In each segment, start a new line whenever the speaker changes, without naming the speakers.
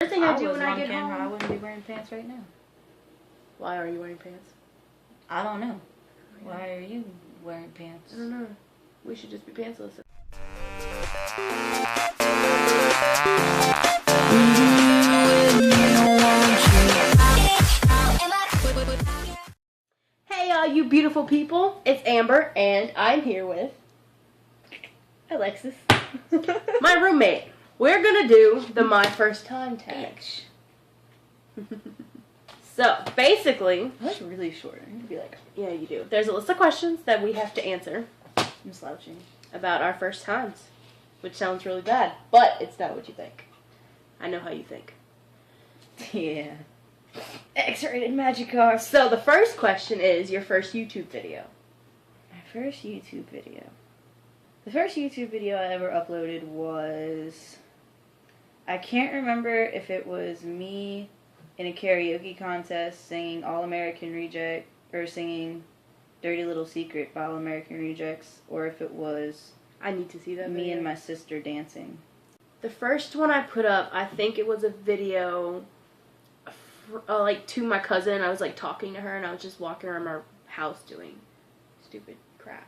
First thing I do when I
on
get
camera, I
home.
wouldn't be wearing pants right now.
Why are you wearing pants?
I don't know. Why are you wearing pants?
I don't know. We should just be pantsless. Hey all you beautiful people, it's Amber and I'm here with
Alexis.
my roommate. We're gonna do the My First Time tag. So basically,
I look really short. I need to be like,
yeah, you do. There's a list of questions that we have to answer
I'm slouching.
about our first times, which sounds really bad, but it's not what you think. I know how you think.
Yeah. X-rated magic car.
So the first question is your first YouTube video.
My first YouTube video. The first YouTube video I ever uploaded was... I can't remember if it was me in a karaoke contest singing All American Reject, or singing Dirty Little Secret by All American Rejects, or if it was
I need to see that
me
video.
and my sister dancing.
The first one I put up, I think it was a video like to my cousin. I was like talking to her and I was just walking around our house doing stupid crap.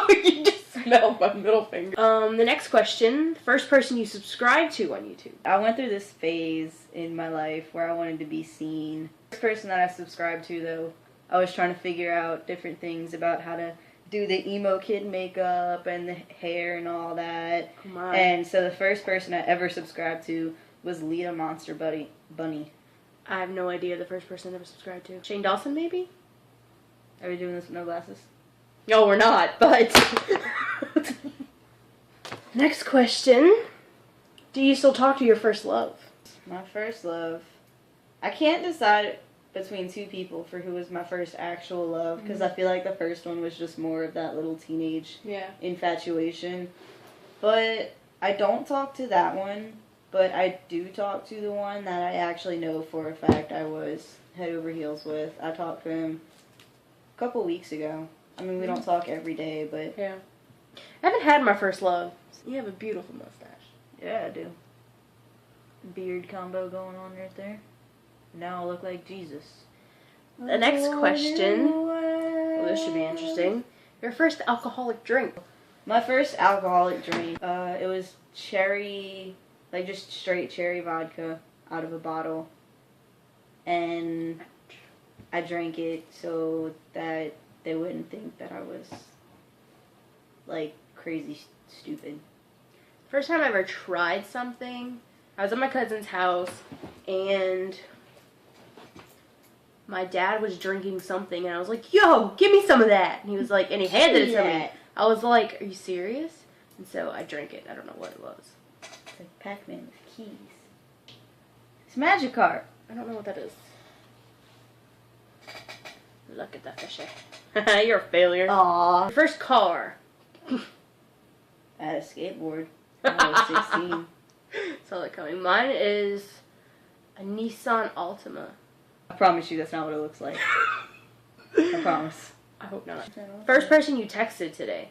You just smelled my middle finger. The next question, first person you subscribed to on YouTube.
I went through this phase in my life where I wanted to be seen. The first person that I subscribed to, though, I was trying to figure out different things about how to do the emo kid makeup and the hair and all that.
Come on.
And so the first person I ever subscribed to was Lita Monster Bunny.
I have no idea the first person I ever subscribed to. Shane Dawson, maybe?
Are we doing this with no glasses?
No, we're not, but... Next question. Do you still talk to your first love?
My first love. I can't decide between two people for who was my first actual love, because I feel like the first one was just more of that little teenage infatuation. But I don't talk to that one, but I do talk to the one that I actually know for a fact I was head over heels with. I talked to him a couple weeks ago. I mean, we don't talk every day, but...
Yeah. I haven't had my first love. You have a beautiful mustache.
Yeah, I do. Beard combo going on right there. Now I look like Jesus.
The next question. Well, this should be interesting. Your first alcoholic drink.
My first alcoholic drink, it was cherry, like just straight cherry vodka out of a bottle. And I drank it so that they wouldn't think that I was, like, crazy stupid.
First time I ever tried something, I was at my cousin's house, and my dad was drinking something, and I was like, yo, give me some of that. And he was like, and he handed it to me. I was like, are you serious? And so I drank it. I don't know what it was.
It's like Pac-Man with keys. It's Magikarp.
I don't know what that is. Look at that fishy. You're a failure.
Aww.
Your first car.
I had a skateboard when I was 16.
Saw that coming. Mine is a Nissan Altima.
I promise you that's not what it looks like. I promise.
I hope not. First person you texted today.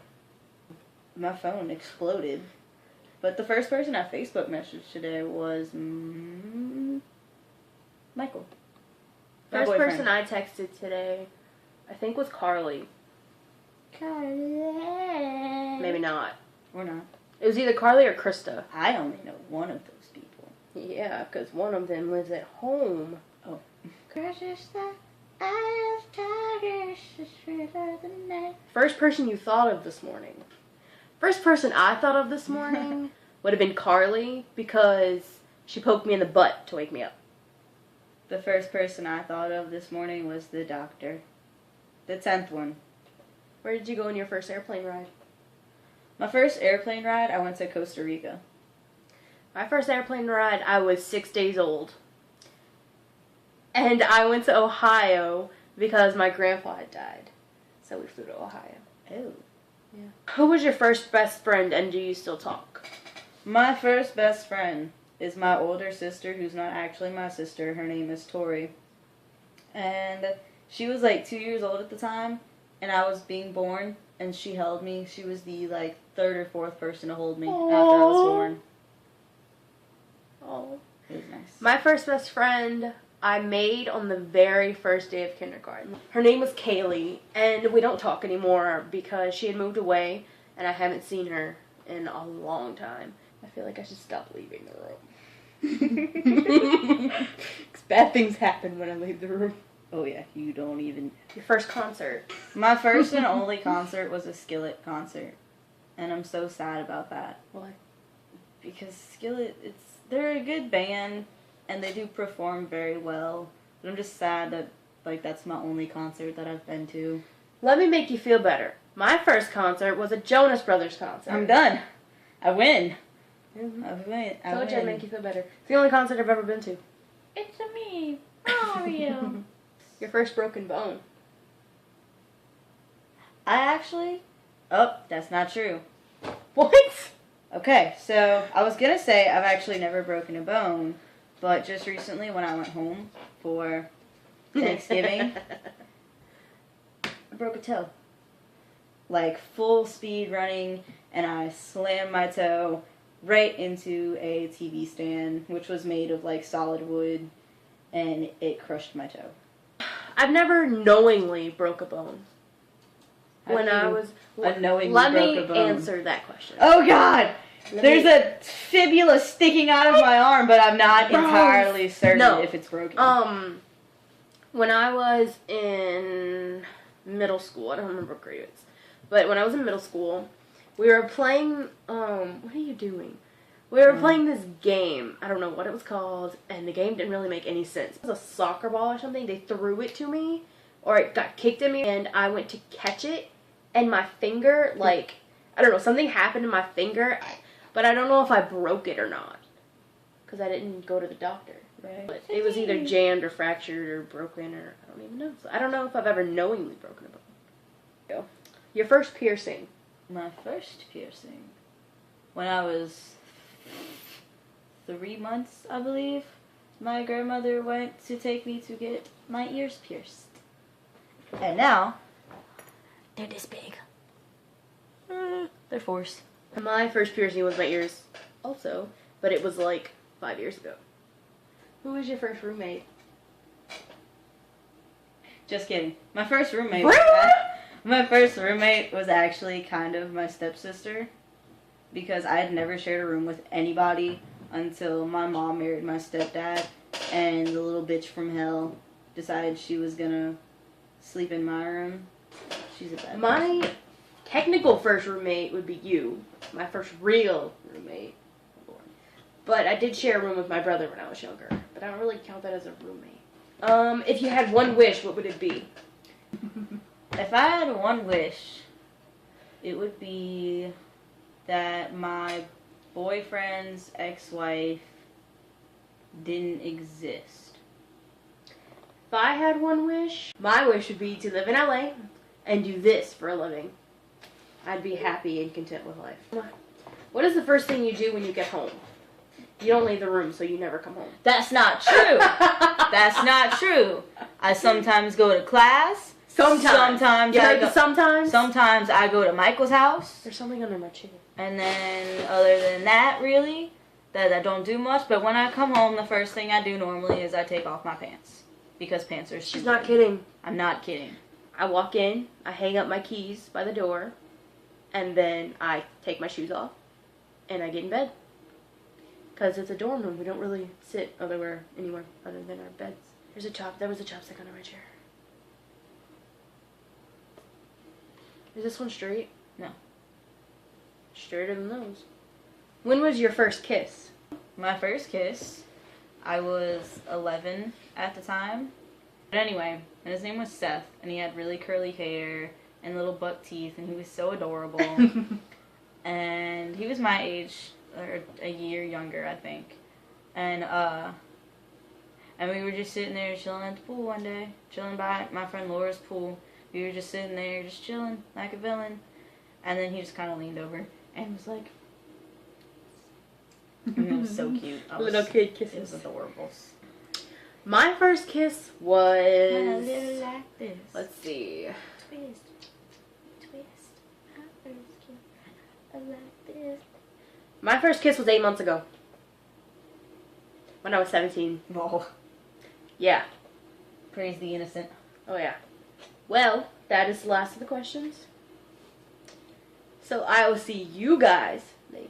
My phone exploded. But the first person I Facebook messaged today was Michael. My
First
boyfriend.
person I texted today, I think, was Carly.
Carly.
Maybe not.
Or not.
It was either Carly or Krista.
I only know one of those people.
Yeah, because one of them lives at home.
Oh. The
First person you thought of this morning. First person I thought of this morning would have been Carly, because she poked me in the butt to wake me up.
The first person I thought of this morning was the doctor. The 10th one.
Where did you go on your first airplane ride?
My first airplane ride, I went to Costa Rica.
My first airplane ride, I was 6 days old. And I went to Ohio because my grandpa had died. So we flew to Ohio.
Oh.
Yeah. Who was your first best friend, and do you still talk?
My first best friend is my older sister, who's not actually my sister. Her name is Tori. And she was like 2 years old at the time, and I was being born, and she held me. She was the like third or fourth person to hold me after I was born. It was nice.
My first best friend I made on the very first day of kindergarten. Her name was Kaylee, and we don't talk anymore because she had moved away, and I haven't seen her in a long time. I feel like I should stop leaving the room. 'Cause bad things happen when I leave the room.
Oh yeah, you don't even...
Your first concert.
My first and only concert was a Skillet concert. And I'm so sad about that.
Why?
Because Skillet, they're a good band, and they do perform very well. But I'm just sad that, like, that's my only concert that I've been to.
Let me make you feel better. My first concert was a Jonas Brothers concert.
I'm done. I win.
Mm-hmm.
I win.
Told you I'd make you feel better. It's the only concert I've ever been to.
It's me, Mario.
Your first broken bone.
I actually... Oh, that's not true.
What?
Okay, so I was gonna say I've actually never broken a bone, but just recently when I went home for Thanksgiving, I broke a toe. Like full speed running, and I slammed my toe right into a TV stand, which was made of like solid wood, and it crushed my toe.
I've never knowingly broke a bone. When I was
unknowingly
let
broke
me
a bone.
answer that question.
Oh God! There's a fibula sticking out of my arm, but I'm not entirely certain if it's broken.
When I was in middle school, I don't remember what grade it was, but when I was in middle school, we were playing, what are you doing? We were playing this game. I don't know what it was called, and the game didn't really make any sense. It was a soccer ball or something. They threw it to me, or it got kicked at me, and I went to catch it, and my finger, like, I don't know, something happened to my finger, but I don't know if I broke it or not, because I didn't go to the doctor.
Right.
But it was either jammed or fractured or broken, or I don't even know. So I don't know if I've ever knowingly broken a bone. Your first piercing.
My first piercing, when I was 3 months, I believe, my grandmother went to take me to get my ears pierced. And now, they're this big. They're forced.
My first piercing was my ears also, but it was like 5 years ago. Who was your first roommate?
Just kidding. My first roommate was actually kind of my stepsister, because I had never shared a room with anybody until my mom married my stepdad, and the little bitch from hell decided she was gonna sleep in my room. She's a bad person.
My technical first roommate would be you. My first real roommate. But I did share a room with my brother when I was younger. But I don't really count that as a roommate. If you had one wish, what would it be?
If I had one wish, it would be that my boyfriend's ex-wife didn't exist.
If I had one wish, my wish would be to live in LA and do this for a living. I'd be happy and content with life. What is the first thing you do when you get home? You don't leave the room, so you never come home.
That's not true. That's not true. I sometimes go to class.
Sometimes. You heard the sometimes?
Sometimes I go to Michael's house.
There's something under my chin.
And then, other than that, really, that I don't do much. But when I come home, the first thing I do normally is I take off my pants. Because pants are stupid.
She's not kidding.
I'm not kidding.
I walk in, I hang up my keys by the door, and then I take my shoes off, and I get in bed. Because it's a dorm room. We don't really sit anywhere other than our beds. There was a chopstick under my chair. Is this one straight?
No.
Straighter than those. When was your first kiss?
My first kiss, I was 11 at the time. But anyway, and his name was Seth, and he had really curly hair and little buck teeth, and he was so adorable. And he was my age, or a year younger, I think. And we were just sitting there chilling at the pool one day, chilling by my friend Laura's pool. We were just sitting there, just chilling like a villain. And then he just kind of leaned over and was like, and it was so cute.
Little kid kisses.
It was adorable.
My first kiss was...
like this.
Let's see.
Twist. My first kiss. Like this.
My first kiss was 8 months ago. when I was 17.
Oh,
Yeah.
praise the innocent.
Oh, yeah. Well, that is the last of the questions. So I will see you guys later.